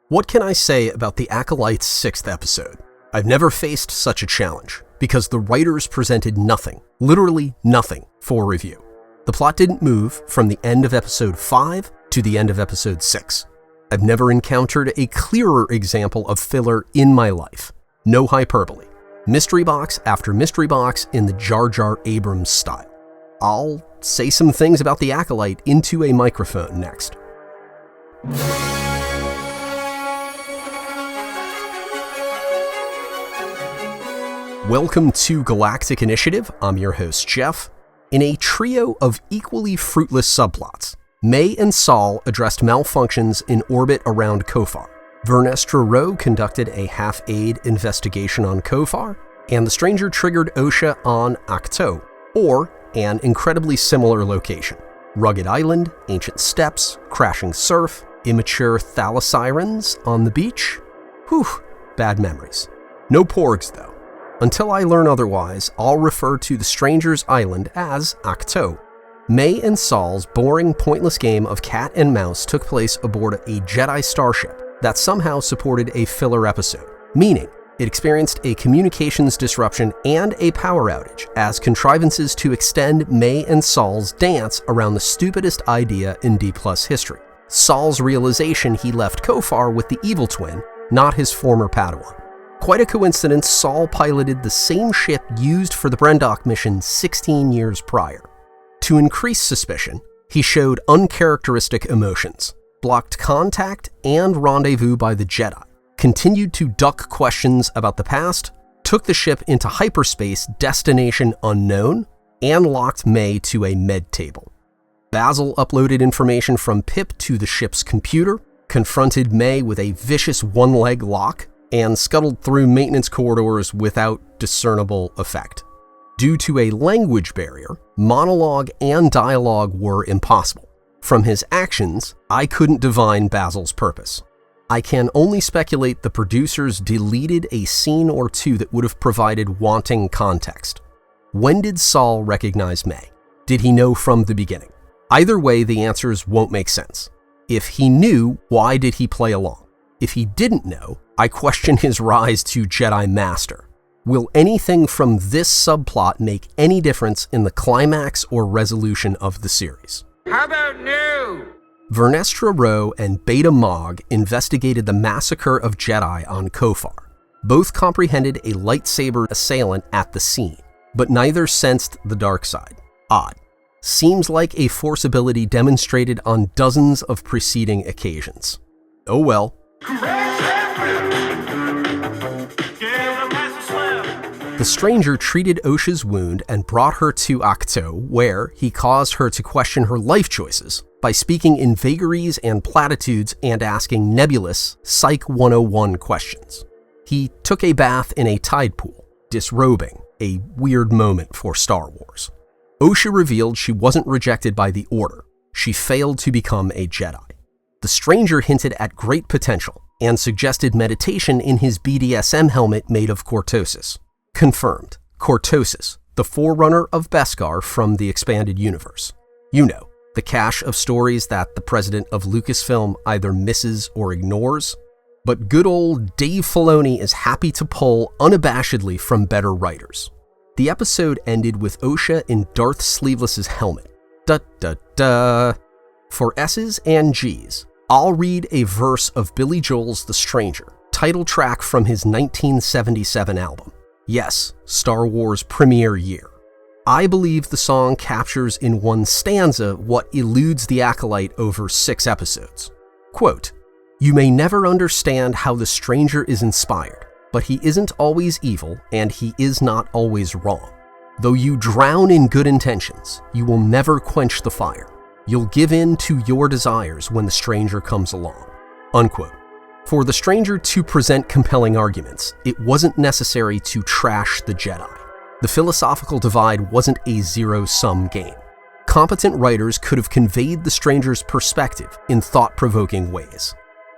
What can I say about the Acolyte's 6th episode? I've never faced such a challenge, because the writers presented nothing, literally nothing, for review. The plot didn't move from the end of episode 5 to the end of episode 6. I've never encountered a clearer example of filler in my life. No hyperbole. Mystery box after mystery box in the Jar Jar Abrams style. I'll say some things about the Acolyte into a microphone next. Welcome to Galactic Initiative. I'm your host, Jeff. In a trio of equally fruitless subplots, May and Saul addressed malfunctions in orbit around Kofar. Vernestra Rwoh conducted a half-aid investigation on Kofar, and the Stranger triggered OSHA on Ahsoka, or an incredibly similar location. Rugged island, ancient steppes, crashing surf, immature thalassirans on the beach. Whew, bad memories. No porgs, though. Until I learn otherwise, I'll refer to the Stranger's Island as Ahsoka. May and Saul's boring, pointless game of cat and mouse took place aboard a Jedi starship that somehow supported a filler episode, meaning it experienced a communications disruption and a power outage as contrivances to extend May and Saul's dance around the stupidest idea in D+ history. Saul's realization he left Kofar with the evil twin, not his former Padawan. Quite a coincidence, Saul piloted the same ship used for the Brendok mission 16 years prior. To increase suspicion, he showed uncharacteristic emotions, blocked contact and rendezvous by the Jedi, continued to duck questions about the past, took the ship into hyperspace destination unknown, and locked May to a med table. Basil uploaded information from Pip to the ship's computer, confronted May with a vicious one-leg lock, and scuttled through maintenance corridors without discernible effect. Due to a language barrier, monologue and dialogue were impossible. From his actions, I couldn't divine Basil's purpose. I can only speculate the producers deleted a scene or two that would have provided wanting context. When did Saul recognize May? Did he know from the beginning? Either way, the answers won't make sense. If he knew, why did he play along? If he didn't know, I question his rise to Jedi Master. Will anything from this subplot make any difference in the climax or resolution of the series? How about new? Vernestra Rwoh and Beta Mog investigated the massacre of Jedi on Kofar. Both comprehended a lightsaber assailant at the scene, but neither sensed the dark side. Odd. Seems like a Force ability demonstrated on dozens of preceding occasions. Oh well. The Stranger treated OSHA's wound and brought her to Ahsoka, where he caused her to question her life choices by speaking in vagaries and platitudes and asking nebulous Psych 101 questions. He took a bath in a tide pool, disrobing, a weird moment for Star Wars. OSHA revealed she wasn't rejected by the Order. She failed to become a Jedi. The Stranger hinted at great potential and suggested meditation in his BDSM helmet made of cortosis. Confirmed. Cortosis, the forerunner of Beskar from the expanded universe. You know, the cache of stories that the president of Lucasfilm either misses or ignores. But good old Dave Filoni is happy to pull unabashedly from better writers. The episode ended with OSHA in Darth Sleeveless's helmet. Da-da-da. For S's and G's, I'll read a verse of Billy Joel's The Stranger, title track from his 1977 album. Yes, Star Wars premiere year. I believe the song captures in one stanza what eludes the Acolyte over 6 episodes. Quote, "You may never understand how the Stranger is inspired, but he isn't always evil and he is not always wrong. Though you drown in good intentions, you will never quench the fire. You'll give in to your desires when the Stranger comes along." Unquote. For the Stranger to present compelling arguments, it wasn't necessary to trash the Jedi. The philosophical divide wasn't a zero-sum game. Competent writers could have conveyed the Stranger's perspective in thought-provoking ways.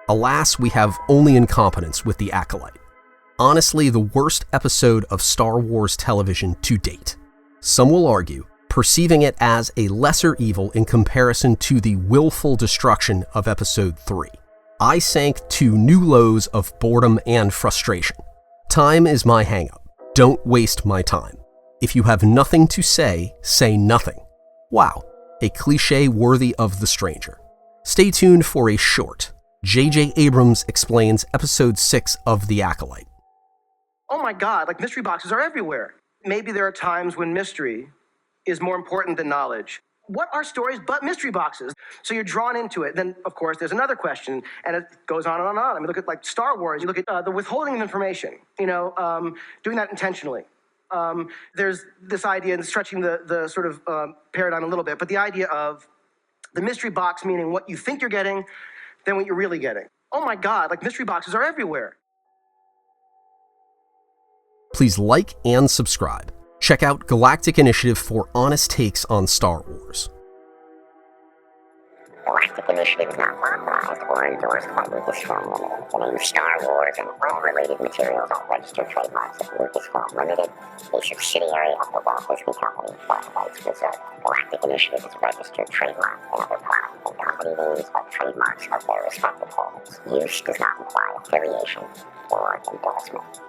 Alas, we have only incompetence with the Acolyte. Honestly, the worst episode of Star Wars television to date. Some will argue, perceiving it as a lesser evil in comparison to the willful destruction of Episode 3. I sank to new lows of boredom and frustration. Time is my hang-up. Don't waste my time. If you have nothing to say nothing. Wow, a cliche worthy of the stranger. Stay tuned for a short. J.J. Abrams explains Episode 6 of The Acolyte. Oh my God, like mystery boxes are everywhere. Maybe there are times when mystery is more important than knowledge. What are stories but mystery boxes? So you're drawn into it. Then, of course, there's another question, and it goes on and on and on. I mean, look at like Star Wars. You look at the withholding of information, doing that intentionally. There's this idea, and stretching the sort of paradigm a little bit, but the idea of the mystery box meaning what you think you're getting than what you're really getting. Oh my God, like mystery boxes are everywhere. Please like and subscribe. Check out Galactic Initiative for honest takes on Star Wars. Galactic Initiative is not authorized or endorsed by Lucasfilm Limited. The name Star Wars and all related materials are registered trademarks of Lucasfilm Limited, a subsidiary of the Walt Disney Company, all rights reserved. Galactic Initiative is a registered trademark, and other product and company names are trademarks of their respective holders. Use does not imply affiliation or endorsement.